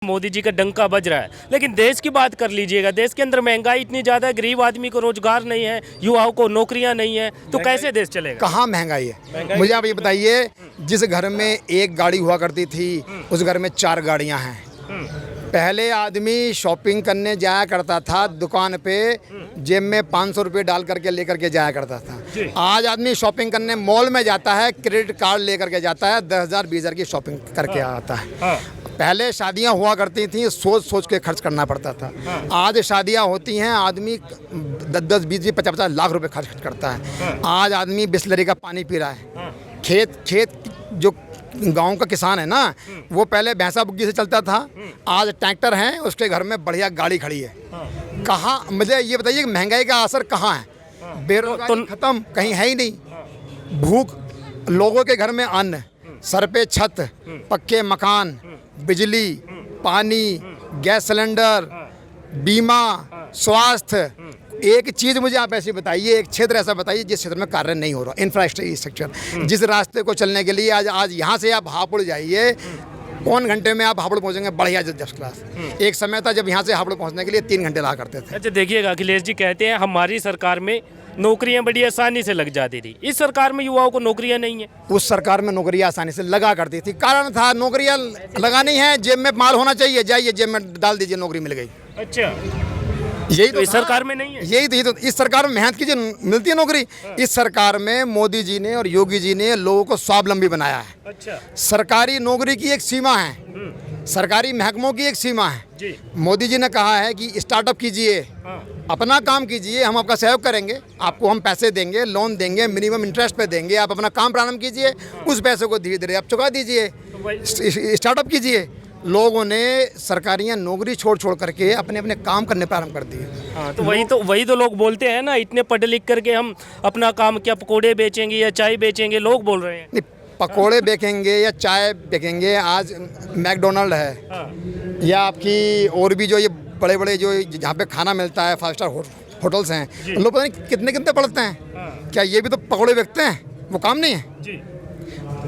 मोदी जी का डंका बज रहा है, लेकिन देश की बात कर लीजिएगा। देश के अंदर महंगाई इतनी ज़्यादा है, गरीब आदमी को रोजगार नहीं है, युवाओं को नौकरियां नहीं है, तो कैसे देश चलेगा? कहाँ महंगाई है? मुझे आप ये बताइए, जिस घर में एक गाड़ी हुआ करती थी उस घर में 4 गाड़ियां हैं। पहले आदमी शॉपिंग करने जाया करता था दुकान पे, जेब में 500 रुपये डाल करके लेकर के जाया करता था। आज आदमी शॉपिंग करने मॉल में जाता है, क्रेडिट कार्ड लेकर के जाता है, 10,000 20,000 की शॉपिंग करके आता है। पहले शादियां हुआ करती थी, सोच सोच के खर्च करना पड़ता था। आज शादियां होती हैं, आदमी 10-10, 20-20, 50-50 लाख रुपए खर्च करता है। आज आदमी बिस्लरी का पानी पी रहा है। खेत जो गांव का किसान है ना, वो पहले भैंसा बुग्गी से चलता था, आज ट्रैक्टर है, उसके घर में बढ़िया गाड़ी खड़ी है। कहाँ, मुझे ये बताइए महंगाई का असर कहाँ है? बेरोजगारी खत्म, कहीं है ही नहीं। भूख, लोगों के घर में अन्न, सर पे छत, पक्के मकान, बिजली, पानी, गैस सिलेंडर, बीमा, स्वास्थ्य। एक चीज़ मुझे आप ऐसी बताइए, एक क्षेत्र ऐसा बताइए जिस क्षेत्र में कार्य नहीं हो रहा, इंफ्रास्ट्रक्चर। जिस रास्ते को चलने के लिए आज यहाँ से आप हापुड़ जाइए, कौन घंटे में आप हापुड़ पहुँचेंगे? बढ़िया फर्स्ट क्लास। एक समय था जब यहाँ से हापुड़ पहुँचने के लिए 3 घंटे लगा करते थे। अच्छा देखिएगा, अखिलेश जी कहते हैं हमारी सरकार में नौकरियां बड़ी आसानी से लग जाती थी, इस सरकार में युवाओं को नौकरियां नहीं है। उस सरकार में नौकरियां आसानी से लगा करती थी, कारण था नौकरियां लगानी है, जेब में माल होना चाहिए, जाइए जेब में डाल दीजिए, नौकरी मिल गई। अच्छा, यही तो इस सरकार में नहीं है। यही तो इस सरकार में मेहनत कीजिए, मिलती है नौकरी। इस सरकार में मोदी जी ने और योगी जी ने लोगों को स्वावलंबी बनाया है। अच्छा, सरकारी नौकरी की एक सीमा है, सरकारी महकमों की एक सीमा है जी। मोदी जी ने कहा है कि स्टार्टअप कीजिए, अपना काम कीजिए, हम आपका सहयोग करेंगे, आपको हम पैसे देंगे, लोन देंगे, मिनिमम इंटरेस्ट पे देंगे, आप अपना काम प्रारंभ कीजिए, उस पैसे को धीरे धीरे आप चुका दीजिए, स्टार्टअप कीजिए। लोगों ने सरकारियां नौकरी छोड़ करके अपने अपने काम करने प्रारंभ कर दिए। हाँ, तो वही तो लोग बोलते हैं ना, इतने पढ़ लिख करके हम अपना काम, क्या पकोड़े बेचेंगे या चाय बेचेंगे, लोग बोल रहे हैं। नहीं, पकोड़े बेचेंगे या चाय बेचेंगे, आज मैकडोनल्ड है या आपकी और भी जो ये बड़े बड़े जो जहाँ पे खाना मिलता है, 5 स्टार होटल्स हैं, लोग पता नहीं कितने कितने पढ़ते हैं। क्या ये भी तो पकोड़े बेचते हैं? वो काम नहीं है जी।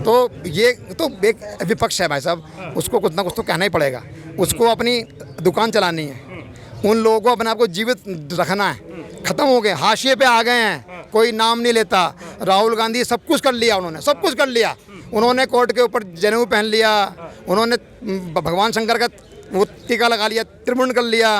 तो ये तो एक विपक्ष है भाई साहब, उसको कुछ ना कुछ तो कहना ही पड़ेगा। उसको अपनी दुकान चलानी है, उन लोगों को अपने आप को जीवित रखना है। खत्म हो गए, हाशिए पे आ गए हैं, कोई नाम नहीं लेता। राहुल गांधी सब कुछ कर लिया, उन्होंने सब कुछ कर लिया। उन्होंने कोर्ट के ऊपर जनेऊ पहन लिया, उन्होंने भगवान शंकर का वो टीका लगा लिया, त्रिमुंड कर लिया,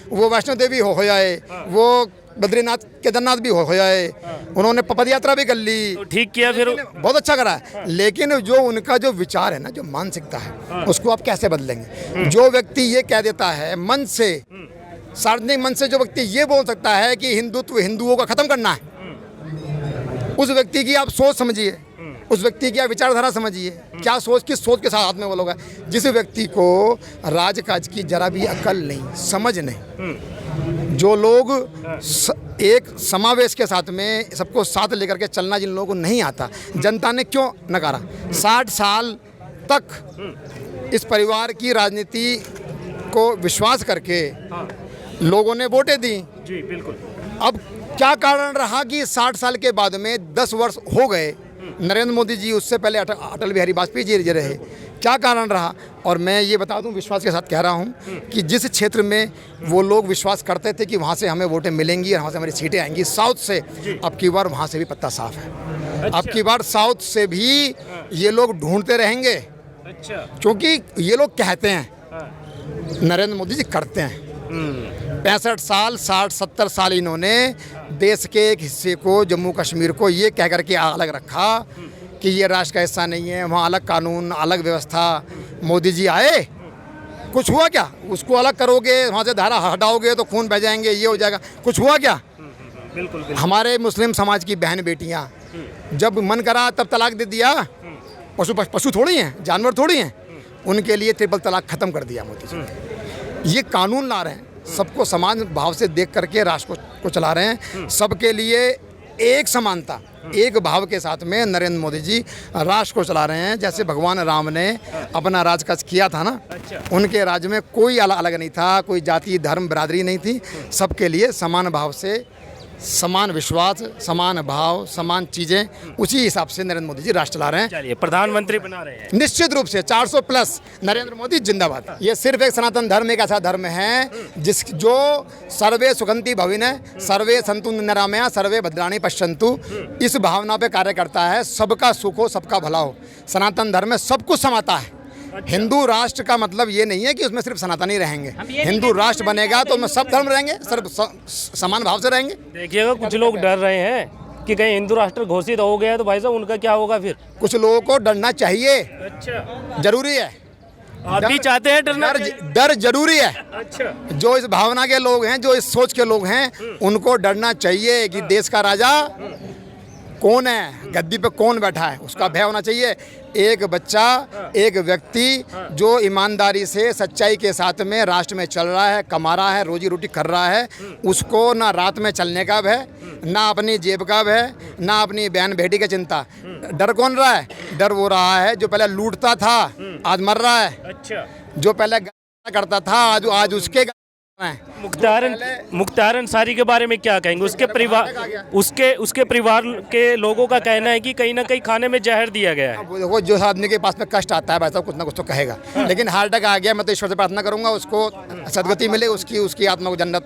वो वैष्णो देवी हो जाए, वो बद्रीनाथ केदारनाथ भी हो जाए, उन्होंने पद यात्रा भी कर ली। तो ठीक किया, फिर बहुत अच्छा करा है। लेकिन जो उनका जो विचार है ना, जो मानसिकता है, उसको आप कैसे बदलेंगे? जो व्यक्ति ये कह देता है मन से, सार्वजनिक मन से, जो व्यक्ति ये बोल सकता है कि हिंदुत्व हिंदुओं का खत्म करना है, उस व्यक्ति की आप सोच समझिए, उस व्यक्ति की आप विचारधारा समझिए, क्या सोच, किस सोच के साथ हाथ में वो लोग हैं। जिस व्यक्ति को राजकाज की जरा भी अकल नहीं, समझ नहीं, जो लोग एक समावेश के साथ में सबको साथ लेकर के चलना जिन लोगों को नहीं आता, जनता ने क्यों नकारा? 60 साल तक इस परिवार की राजनीति को विश्वास करके लोगों ने वोटें दी जी। बिल्कुल। अब क्या कारण रहा कि 60 साल के बाद में 10 वर्ष हो गए, नरेंद्र मोदी जी, उससे पहले अटल बिहारी वाजपेयी जी रहे, क्या कारण रहा? और मैं ये बता दूं, विश्वास के साथ कह रहा हूं कि जिस क्षेत्र में वो लोग विश्वास करते थे कि वहाँ से हमें वोटें मिलेंगी और वहाँ से हमारी सीटें आएंगी, साउथ से, अब की बार वहाँ से भी पत्ता साफ है। अच्छा। अब की बार साउथ से भी ये लोग ढूंढते रहेंगे। अच्छा। क्योंकि ये लोग कहते हैं, नरेंद्र मोदी जी करते हैं। 65 साल, 60-70 साल इन्होंने देश के एक हिस्से को, जम्मू कश्मीर को, ये कह करके अलग रखा कि ये राष्ट्र का हिस्सा नहीं है, वहाँ अलग कानून, अलग व्यवस्था। मोदी जी आए, कुछ हुआ क्या? उसको अलग करोगे, वहाँ से धारा हटाओगे तो खून बह जाएंगे, ये हो जाएगा। कुछ हुआ क्या? बिल्कुल। हमारे मुस्लिम समाज की बहन बेटियाँ जब मन करा तब तलाक दे दिया। पशु थोड़ी हैं, जानवर थोड़ी हैं, उनके लिए ट्रिपल तलाक खत्म कर दिया मोदी जी। ये कानून ला रहे हैं, सबको समान भाव से देख करके राष्ट्र को चला रहे हैं। सबके लिए एक समानता, एक भाव के साथ में नरेंद्र मोदी जी राष्ट्र को चला रहे हैं। जैसे भगवान राम ने अपना राजकाज किया था ना, उनके राज्य में कोई अलग नहीं था, कोई जाति धर्म बिरादरी नहीं थी, सबके लिए समान भाव से समान विश्वास, समान भाव, समान चीज़ें, उसी हिसाब से नरेंद्र मोदी जी राष्ट्र चला रहे हैं। चलिए प्रधानमंत्री बना रहे हैं। निश्चित रूप से 400 प्लस नरेंद्र मोदी जिंदाबाद। ये सिर्फ एक सनातन धर्म एक ऐसा धर्म है जो सर्वे सुगंति भविन सर्वे संतु निरामया सर्वे भद्राणी पश्यन्तु, इस भावना पे कार्य करता है। सबका सुख हो, सबका भला हो। सनातन धर्म में सब कुछ समाता है। हिंदू राष्ट्र का मतलब ये नहीं है कि उसमें सिर्फ सनातनी रहेंगे। हिंदू राष्ट्र बनेगा तो उसमें सब धर्म रहेंगे, सब समान भाव से रहेंगे। देखिएगा कुछ लोग डर रहे हैं कि कहीं हिंदू राष्ट्र घोषित हो गया तो भाई साहब उनका क्या होगा फिर? कुछ लोगों को डरना चाहिए। अच्छा, जरूरी है। आप भी चाहते हैं डरना? डर जरूरी है। अच्छा, जो इस भावना के लोग हैं, जो इस सोच के लोग हैं, उनको डरना चाहिए कि देश का राजा कौन है, गद्दी पे कौन बैठा है, उसका भय होना चाहिए। एक बच्चा, एक व्यक्ति जो ईमानदारी से सच्चाई के साथ में राष्ट्र में चल रहा है, कमा रहा है, रोजी रोटी कर रहा है, उसको ना रात में चलने का भय, ना अपनी जेब का भय, ना अपनी बहन बेटी की चिंता। डर कौन रहा है? डर वो रहा है जो पहले लूटता था, आज मर रहा है। अच्छा, जो पहले करता था, आज उसके मुख्तार अंसारी के बारे में क्या कहेंगे? उसके परिवार के लोगों का कहना है कि कहीं ना कहीं खाने में जहर दिया गया है। वो जो आदमी के पास में कष्ट आता है भाई साहब, कुछ ना कुछ तो कहेगा। लेकिन हार्ट अटैक आ गया, मैं तो ईश्वर से प्रार्थना करूंगा उसको सदगति मिले, उसकी आत्मा को जन्नत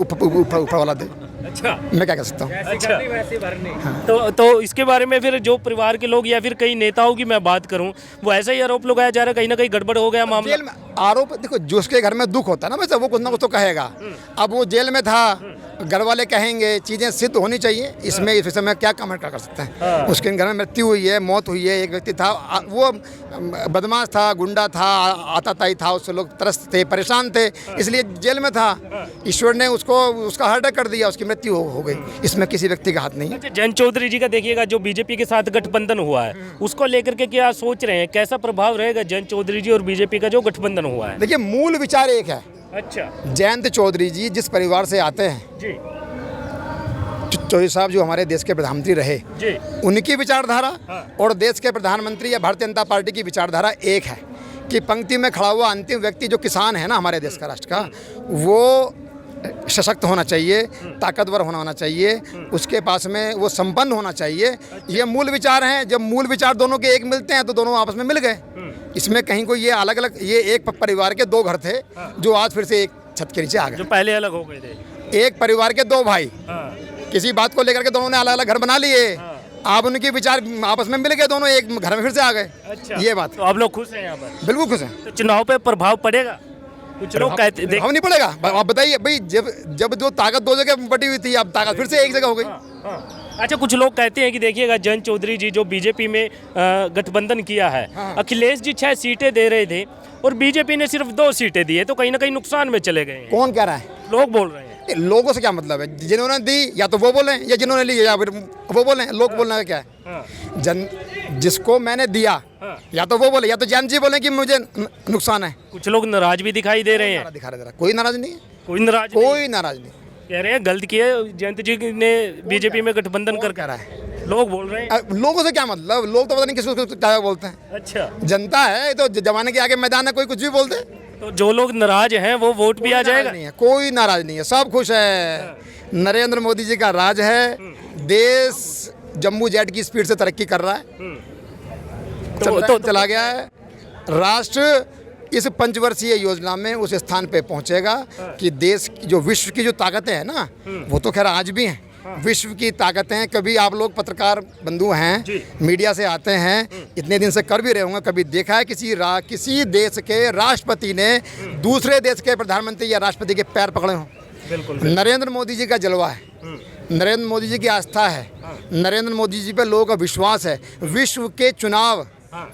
ऊपर वाला दे। अच्छा, मैं क्या कह सकता हूँ। अच्छा, तो इसके बारे में फिर जो परिवार के लोग या फिर कई नेताओं की मैं बात करूं, वो ऐसा ही आरोप लगाया जा रहा है कहीं ना कहीं गड़बड़ हो गया मामला। जेल में आरोप, देखो जिसके घर में दुख होता है ना वैसे वो कुछ ना कुछ तो कहेगा। अब वो जेल में था, घर वाले कहेंगे, चीज़ें सिद्ध होनी चाहिए। इसमें इस विषय में क्या कमेंट कर सकते हैं? उसके घर में मृत्यु हुई है, मौत हुई है। एक व्यक्ति था, वो बदमाश था, गुंडा था, आताताई था, उससे लोग त्रस्त थे, परेशान थे, इसलिए जेल में था। ईश्वर ने उसका हार्ट अटैक कर दिया, उसकी मृत्यु हो गई। इसमें किसी व्यक्ति का हाथ नहीं है। अच्छा, जयंत चौधरी जी का देखिएगा, जो बीजेपी के साथ गठबंधन हुआ है, उसको लेकर के क्या सोच रहे हैं? कैसा प्रभाव रहेगा जयंत चौधरी जी और बीजेपी का जो गठबंधन हुआ है? देखिए, मूल विचार एक है। अच्छा, जयंत चौधरी जी जिस परिवार से आते हैं जी, चौधरी साहब जो हमारे देश के प्रधानमंत्री रहे जी, उनकी विचारधारा और देश के प्रधानमंत्री या भारतीय जनता पार्टी की विचारधारा एक है कि पंक्ति में खड़ा हुआ अंतिम व्यक्ति जो किसान है ना हमारे देश का, राष्ट्र का, वो सशक्त होना चाहिए, ताकतवर होना चाहिए, उसके पास में वो संपन्न होना चाहिए। ये मूल विचार हैं। जब मूल विचार दोनों के एक मिलते हैं तो दोनों आपस में मिल गए। इसमें कहीं कोई ये अलग अलग, ये एक परिवार के दो घर थे जो आज फिर से एक छत के नीचे आ गए, जो पहले अलग हो गए थे। एक परिवार के दो भाई किसी बात को लेकर के दोनों ने अलग अलग घर बना लिए। आप उनके विचार आपस में मिल गए, दोनों एक घर में फिर से आ गए। अच्छा, ये बात। तो आप लोग खुश हैं यहाँ पर? बिल्कुल खुश हैं। तो चुनाव पे प्रभाव पड़ेगा? कुछ लोग कहते हम नहीं पड़ेगा। आप बताइए भाई, जब जो ताकत दो जगह बटी हुई थी, अब ताकत फिर से एक जगह हो गई। अच्छा, कुछ लोग कहते हैं कि देखिएगा जयंत चौधरी जी जो बीजेपी में गठबंधन किया है, अखिलेश जी 6 सीटें दे रहे थे और बीजेपी ने सिर्फ 2 सीटें दी है, तो कहीं ना कहीं नुकसान में चले गए हैं। कौन कह रहा है? लोग बोल रहे हैं। लोगों से क्या मतलब है? जिन्होंने दी या तो वो बोले, या जिन्होंने ली या फिर वो बोले। लोग बोलने का क्या है? जिसको मैंने दिया या तो वो बोले, या तो जयंत जी बोले कि मुझे नुकसान है। कुछ लोग नाराज भी दिखाई दे रहे हैं। दिखा रहे हैं। कोई नाराज नहीं है। कोई नाराज नहीं कह रहे हैं गलत किया जयंत जी ने बीजेपी में गठबंधन कर कह रहा है। लोग बोल रहे हैं। लोगों से क्या मतलब? लोग तो पता नहीं किसको क्या बोलते हैं। अच्छा, जनता है तो जमाने के आगे मैदान है, कोई कुछ भी बोलते। तो जो लोग नाराज हैं वो वोट भी आ जाएगा? नहीं है, कोई नाराज नहीं है, सब खुश है। नरेंद्र मोदी जी का राज है। देश जम्बू जेट की स्पीड से तरक्की कर रहा है। तो चला गया है। राष्ट्र इस पंचवर्षीय योजना में उस स्थान पे पहुंचेगा कि देश की जो विश्व की जो ताकतें हैं ना, वो तो खैर आज भी हैं। विश्व की ताकतें, कभी आप लोग पत्रकार बंधु हैं, मीडिया से आते हैं, इतने दिन से कर भी रहे होंगे, कभी देखा है किसी देश के राष्ट्रपति ने दूसरे देश के प्रधानमंत्री या राष्ट्रपति के पैर पकड़े हों? बिल्कुल। नरेंद्र मोदी जी का जलवा है, नरेंद्र मोदी जी की आस्था है, नरेंद्र मोदी जी पे लोगों का विश्वास है। विश्व के चुनाव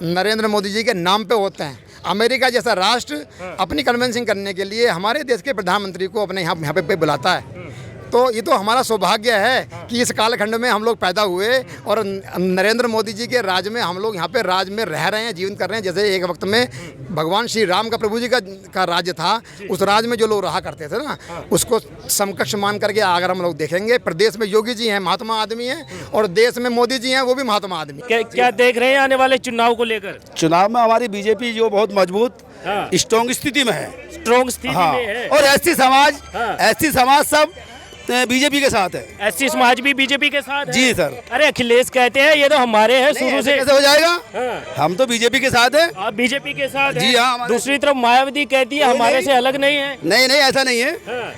नरेंद्र मोदी जी के नाम पे होते हैं। अमेरिका जैसा राष्ट्र अपनी कन्वेंसिंग करने के लिए हमारे देश के प्रधानमंत्री को अपने यहाँ पे बुलाता है। तो ये तो हमारा सौभाग्य है कि इस कालखंड में हम लोग पैदा हुए और नरेंद्र मोदी जी के राज में हम लोग यहाँ पे राज में रह रहे हैं, जीवन कर रहे हैं। जैसे एक वक्त में भगवान श्री राम का, प्रभु जी का राज्य था, उस राज में जो लोग रहा करते थे ना, उसको समकक्ष मान करके अगर हम लोग देखेंगे, प्रदेश में योगी जी हैं, महात्मा आदमी हैं, और देश में मोदी जी हैं, वो भी महात्मा आदमी। क्या देख रहे हैं आने वाले चुनाव को लेकर? चुनाव में हमारी बीजेपी जो बहुत मजबूत स्ट्रॉन्ग स्थिति में है, स्ट्रॉन्ग स्थिति में है। और ऐसी समाज सब बीजेपी के साथ है। एससी समाज भी बीजेपी के साथ है? जी सर। अरे अखिलेश कहते हैं ये तो हमारे हैं शुरू ऐसे से। कैसे हो जाएगा? हाँ। हम तो बीजेपी के साथ है। आप बीजेपी के साथ जी हैं? हाँ, हमारे- दूसरी तरफ मायावती कहती है हमारे से अलग नहीं है। नहीं नहीं, ऐसा नहीं है। हाँ।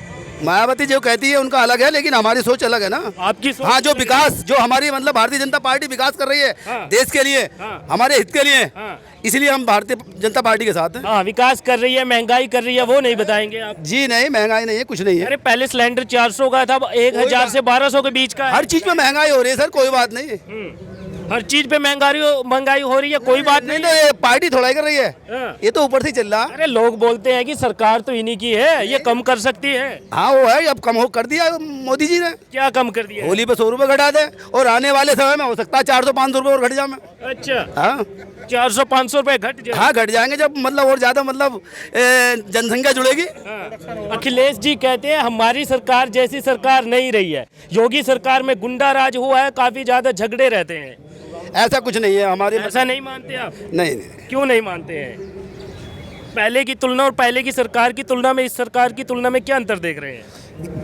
मायावती जो कहती है उनका अलग है, लेकिन हमारी सोच अलग है ना। आपकी सोच हाँ, जो अलग है। विकास, जो हमारी मतलब भारतीय जनता पार्टी विकास कर रही है हाँ। देश के लिए, हाँ। हमारे हित के लिए, हाँ। इसलिए हम भारतीय जनता पार्टी के साथ हैं। हाँ, विकास कर रही है, महंगाई कर रही है, वो नहीं बताएंगे आप? जी नहीं, महंगाई नहीं है, कुछ नहीं है। अरे पहले सिलेंडर 400 का था, अब 1000 से 1200 के बीच का है। हर चीज में महंगाई हो रही है सर, कोई बात नहीं। हर चीज पे महंगाई हो रही है, कोई बात नहीं नहीं। तो ये पार्टी थोड़ा ही कर रही है, हाँ। ये तो ऊपर से ही चल रहा है। अरे लोग बोलते हैं कि सरकार तो इन्हीं की है, ये कम कर सकती है। हाँ वो है, अब कम हो कर दिया मोदी जी ने। क्या कम कर दिया है? होली पे 100 रुपए घटा दे, और आने वाले समय में हो सकता है 400-500 रुपए और घट जाए। अच्छा, हाँ 400-500 रुपए घट जाए। हाँ, घट जाएंगे जब मतलब और ज्यादा मतलब जनसंख्या जुड़ेगी। हाँ। अखिलेश जी कहते हैं हमारी सरकार जैसी सरकार नहीं रही है, योगी सरकार में गुंडा राज हुआ है, काफी ज्यादा झगड़े रहते हैं। ऐसा कुछ नहीं है हमारे। ऐसा नहीं मानते आप? नहीं नहीं, क्यों नहीं मानते हैं? पहले की तुलना और पहले की सरकार की तुलना में इस सरकार की तुलना में क्या अंतर देख रहे हैं?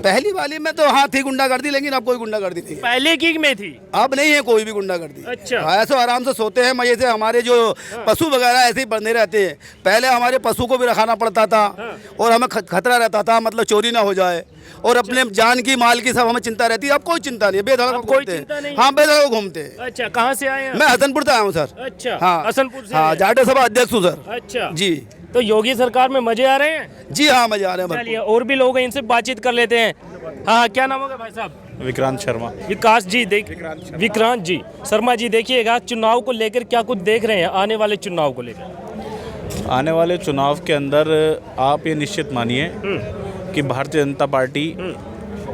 पहली वाली में तो हाँ थी गुंडागर्दी, लेकिन अब कोई गुंडागर्दी नहीं है। पहले की में थी? अब नहीं है कोई भी गुंडागर्दी। अच्छा। हाँ, ऐसे आराम से सोते हैं मजे से। हमारे जो पशु वगैरह ऐसे ही बंधे रहते हैं। पहले हमारे पशु को भी रखाना पड़ता था, और हमें खतरा रहता था, मतलब चोरी ना हो जाए, और अपने जान की माल की सब हमें चिंता रहती है। अब कोई चिंता नहीं है, बेधड़क अब कोई घूमते हैं। चिंता नहीं है? हाँ, बेधड़क घूमते हैं। अच्छा, कहाँ से आए हैं? मैं हसनपुर से आया हूँ सर। अच्छा, हाँ, हसनपुर से हाँ, आए? जाट सभा अध्यक्ष हूँ सर। अच्छा जी। तो योगी सरकार में मजे आ रहे हैं? जी हाँ, मजे आ रहे हैं भरपूर। चलिए, और भी लोग हैं, इनसे बातचीत कर लेते हैं। हाँ, क्या नाम होगा भाई साहब? विक्रांत शर्मा। विकास जी विक्रांत जी शर्मा जी, देखिएगा चुनाव को लेकर क्या कुछ देख रहे हैं, आने वाले चुनाव को लेकर? आने वाले चुनाव के अंदर आप ये निश्चित मानिए कि भारतीय जनता पार्टी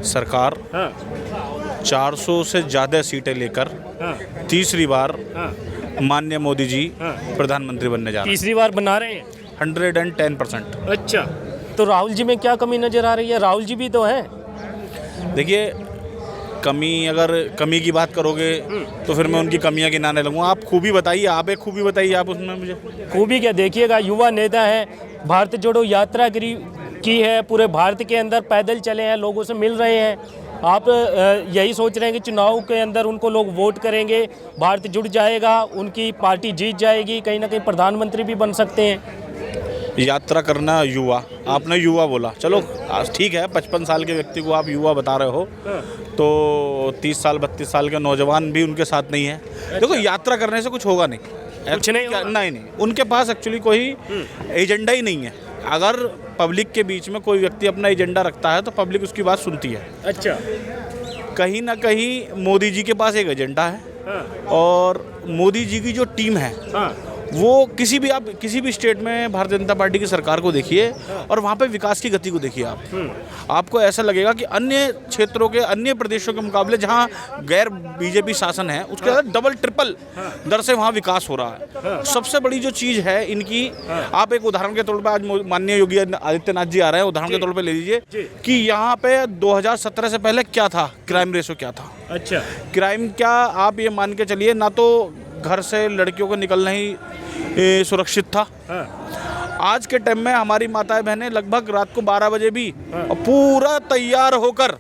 सरकार हाँ, 400 से ज़्यादा सीटें लेकर हाँ, तीसरी बार हाँ। माननीय मोदी जी हाँ। प्रधानमंत्री बनने जा रहे तीसरी बार बना रहे हैं? हैं 110%। अच्छा, तो राहुल जी में क्या कमी नजर आ रही है? राहुल जी भी तो हैं। देखिए, अगर कमी की बात करोगे तो फिर मैं उनकी कमियां गिनाने लगूंगा। आप खूबी बताइए, आप एक खूबी बताइए आप उसमें मुझे। खूबी क्या? देखिएगा, युवा नेता है, भारत जोड़ो यात्रा की है, पूरे भारत के अंदर पैदल चले हैं, लोगों से मिल रहे हैं। आप यही सोच रहे हैं कि चुनाव के अंदर उनको लोग वोट करेंगे, भारत जुड़ जाएगा, उनकी पार्टी जीत जाएगी, कहीं ना कहीं प्रधानमंत्री भी बन सकते हैं। यात्रा करना युवा, आपने युवा बोला, चलो ठीक है, 55 साल के व्यक्ति को आप युवा बता रहे हो, तो 30 साल 32 साल के नौजवान भी उनके साथ नहीं है। देखो, यात्रा करने से कुछ होगा नहीं, कुछ नहीं होगा? नहीं, उनके पास एक्चुअली कोई एजेंडा ही नहीं है। अगर पब्लिक के बीच में कोई व्यक्ति अपना एजेंडा रखता है तो पब्लिक उसकी बात सुनती है। अच्छा। कहीं ना कहीं मोदी जी के पास एक एजेंडा है, हाँ, और मोदी जी की जो टीम है हाँ, वो किसी भी स्टेट में भारतीय जनता पार्टी की सरकार को देखिए, और वहाँ पे विकास की गति को देखिए आप। आपको ऐसा लगेगा कि अन्य क्षेत्रों के, अन्य प्रदेशों के मुकाबले जहाँ गैर बीजेपी शासन है, उसके अंदर डबल ट्रिपल दर से वहाँ विकास हो रहा है। सबसे बड़ी जो चीज़ है इनकी, आप एक उदाहरण के तौर पे, आज माननीय योगी आदित्यनाथ जी आ रहे हैं, उदाहरण के तौर पे ले लीजिए कि यहाँ पे 2017 से पहले क्या था, क्राइम रेशो क्या था। अच्छा। क्राइम क्या, आप ये मान के चलिए, ना तो घर से लड़कियों को निकलना ही सुरक्षित था। हाँ। आज के टाइम में हमारी माताएं बहनें लगभग रात को 12 बजे भी पूरा तैयार होकर,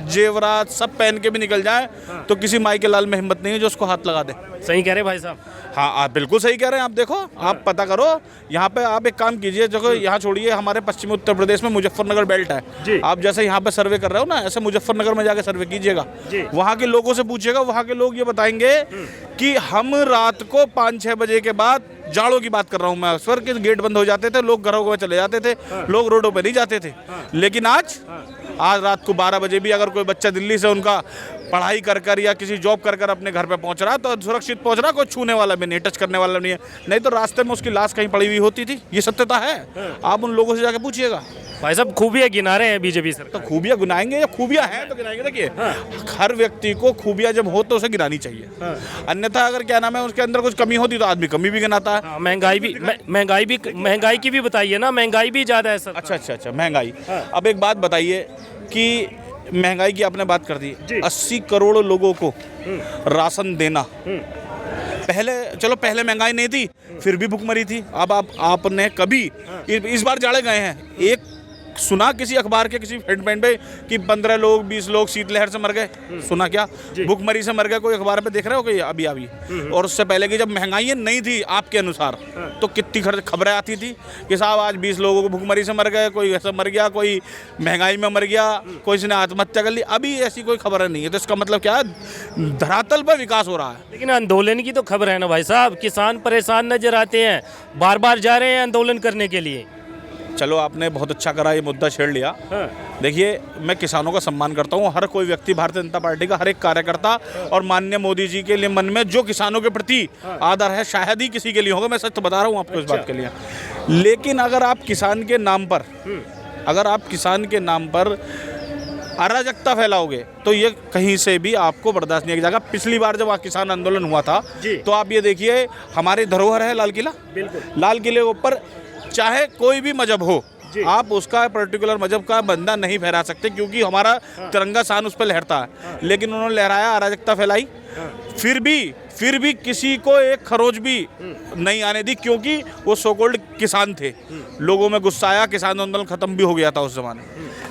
जेवरात सब पहन के भी निकल जाए, तो किसी माई के लाल में हिम्मत नहीं है जो उसको हाथ लगा दे। सही कह रहे भाई साहब। हाँ, आप बिल्कुल सही कह रहे हैं। आप देखो, आप पता करो, यहाँ पे आप एक काम कीजिए, देखो यहाँ छोड़िए, हमारे पश्चिमी उत्तर प्रदेश में मुजफ्फरनगर बेल्ट जी। है। आप जैसे यहाँ पे सर्वे कर रहे हो ना, ऐसे मुजफ्फरनगर में जाके सर्वे कीजिएगा, वहाँ के लोगों से पूछिएगा, वहाँ के लोग ये बताएंगे कि हम रात को 5-6 बजे के बाद, जाड़ों की बात कर रहा हूँ मैं, स्वर के गेट बंद हो जाते थे, लोग घरों में चले जाते थे, लोग रोडों पर नहीं जाते थे। लेकिन आज रात को 12 बजे भी अगर कोई बच्चा दिल्ली से उनका पढ़ाई कर या किसी जॉब कर अपने घर पे पहुंच रहा, तो सुरक्षित पहुंच रहा, कोई छूने वाला भी नहीं, टच करने वाला नहीं है। नहीं तो रास्ते में उसकी लाश कहीं पड़ी हुई होती थी। ये सत्यता है, आप उन लोगों से जाके पूछिएगा। भाई साहब, खूबियाँ गिना रहे हैं बीजेपी सरकार। तो खूबियाँ गिनाएंगे, या खूबियाँ हैं तो गिनाएंगे। देखिए, हर व्यक्ति को खूबियाँ जब हो तो उसे गिनानी चाहिए, अन्यथा अगर क्या नाम है उसके अंदर कुछ कमी होती तो आदमी कमी भी गिनाता है। महंगाई की भी बताइए ना, महंगाई भी ज़्यादा है सर। अच्छा, महंगाई। अब एक बात बताइए कि महंगाई की आपने बात कर दी, 80 करोड़ लोगों को राशन देना, पहले महंगाई नहीं थी, फिर भी भूखमरी थी। अब आपने कभी, इस बार जाड़े गए हैं, एक सुना किसी अखबार के किसी हेडलाइन पे कि 15 लोग 20 लोग शीतलहर से मर गए? सुना क्या? भूखमरी से मर गए कोई अखबार पे देख रहे हो कि अभी अभी? और उससे पहले की जब महंगाई नहीं थी आपके अनुसार तो कितनी खबरें आती थी कि साहब आज 20 लोगों को भूखमरी से मर गए, कोई ऐसा मर गया, कोई महंगाई में मर गया, कोई ने आत्महत्या कर ली। अभी ऐसी कोई खबर नहीं है, तो इसका मतलब क्या है? धरातल पर विकास हो रहा है। लेकिन आंदोलन की तो खबर है ना भाई साहब, किसान परेशान नजर आते हैं, बार बार जा रहे हैं आंदोलन करने के लिए। चलो आपने बहुत अच्छा करा, ये मुद्दा छेड़ लिया। देखिए, मैं किसानों का सम्मान करता हूँ, हर कोई व्यक्ति, भारतीय जनता पार्टी का हर एक कार्यकर्ता और माननीय मोदी जी के लिए मन में जो किसानों के प्रति आदर है शायद ही किसी के लिए होगा, मैं सच तो बता रहा हूँ आपको इस बात के लिए। लेकिन अगर आप किसान के नाम पर अराजकता फैलाओगे तो ये कहीं से भी आपको बर्दाश्त नहीं किया जाएगा। पिछली बार जब किसान आंदोलन हुआ था तो आप ये देखिए, हमारी धरोहर है लाल किला, लाल किले के ऊपर चाहे कोई भी मजहब हो, आप उसका पर्टिकुलर मजहब का बंदा नहीं फहरा सकते क्योंकि हमारा तिरंगा शान उस पर लहरता है। लेकिन उन्होंने लहराया, अराजकता फैलाई, फिर भी किसी को एक खरोच भी नहीं आने दी क्योंकि वो सोकोल्ड किसान थे। लोगों में गुस्सा आया, किसान आंदोलन खत्म भी हो गया था उस जमाने।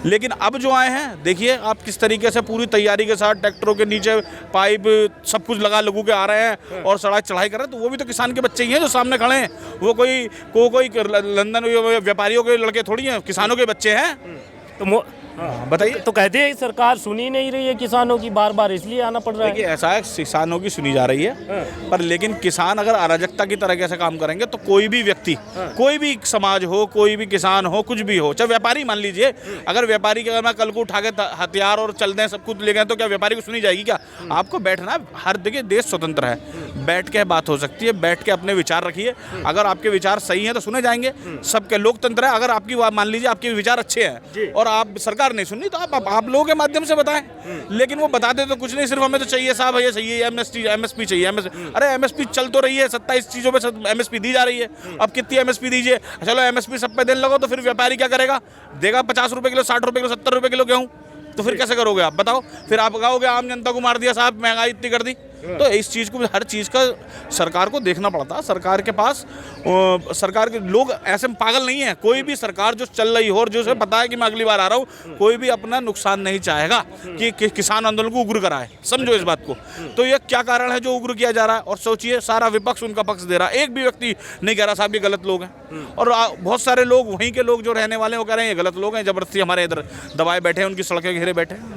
लेकिन अब जो आए हैं, देखिए आप किस तरीके से पूरी तैयारी के साथ ट्रैक्टरों के नीचे पाइप सब कुछ लगू के आ रहे हैं और सड़क चढ़ाई कर रहे हैं, तो वो भी तो किसान के बच्चे ही हैं जो सामने खड़े हैं। वो कोई लंदन व्यापारियों के लड़के थोड़ी हैं, किसानों के बच्चे हैं। तो बताइए। तो कहते हैं सरकार सुनी नहीं रही है किसानों की, बार बार इसलिए आना पड़ रहा है। देखिए, ऐसा है, किसानों की सुनी जा रही है पर लेकिन किसान अगर अराजकता की तरह से काम करेंगे तो कोई भी व्यक्ति, कोई भी समाज हो, कोई भी किसान हो, कुछ भी हो, चाहे व्यापारी मान लीजिए, अगर व्यापारी के अगर मैं कल को उठा के हथियार और चल दें, सब कुछ ले गए, तो क्या व्यापारी को सुनी जाएगी क्या? आपको बैठना, हर जगह देश स्वतंत्र है, बैठ के बात हो सकती है, बैठ के अपने विचार रखिए। अगर आपके विचार सही हैं तो सुने जाएंगे, सबके लोकतंत्र है। अगर आपकी मान लीजिए आपके विचार अच्छे हैं और आप सरकार नहीं सुननी तो आप लोगों के माध्यम से बताएं। लेकिन वो बताते तो कुछ नहीं, सिर्फ हमें तो चाहिए साहब ये चाहिए, एमएसपी चाहिए। अरे एमएसपी चल तो रही है, 27 चीजों पे एमएसपी दी जा रही है। अब कितनी एमएसपी दीजिए? चलो एमएसपी सब पे देने लगो तो फिर व्यापारी क्या करेगा? देगा 50 रुपए किलो, 60 रुपए किलो, 70 रुपए किलो गेहूं, तो फिर कैसे करोगे आप बताओ? फिर आप कहोगे आम जनता को मार दिया साहब, महंगाई इतनी कर दी। तो इस चीज़ को, हर चीज़ का सरकार को देखना पड़ता है। सरकार के पास सरकार के लोग ऐसे पागल नहीं है। कोई भी सरकार जो चल रही हो और जो उसे पता है कि मैं अगली बार आ रहा हूँ, कोई भी अपना नुकसान नहीं चाहेगा कि किसान आंदोलन को उग्र कराए। समझो इस बात को। तो ये क्या कारण है जो उग्र किया जा रहा है? और सोचिए, सारा विपक्ष उनका पक्ष दे रहा है, एक भी व्यक्ति नहीं कह रहा साहब ये गलत लोग हैं। और बहुत सारे लोग, वहीं के लोग जो रहने वाले हैं, वो कह रहे हैं ये गलत लोग हैं, जबरदस्ती हमारे इधर दबाए बैठे हैं, उनकी सड़कें घेरे बैठे हैं।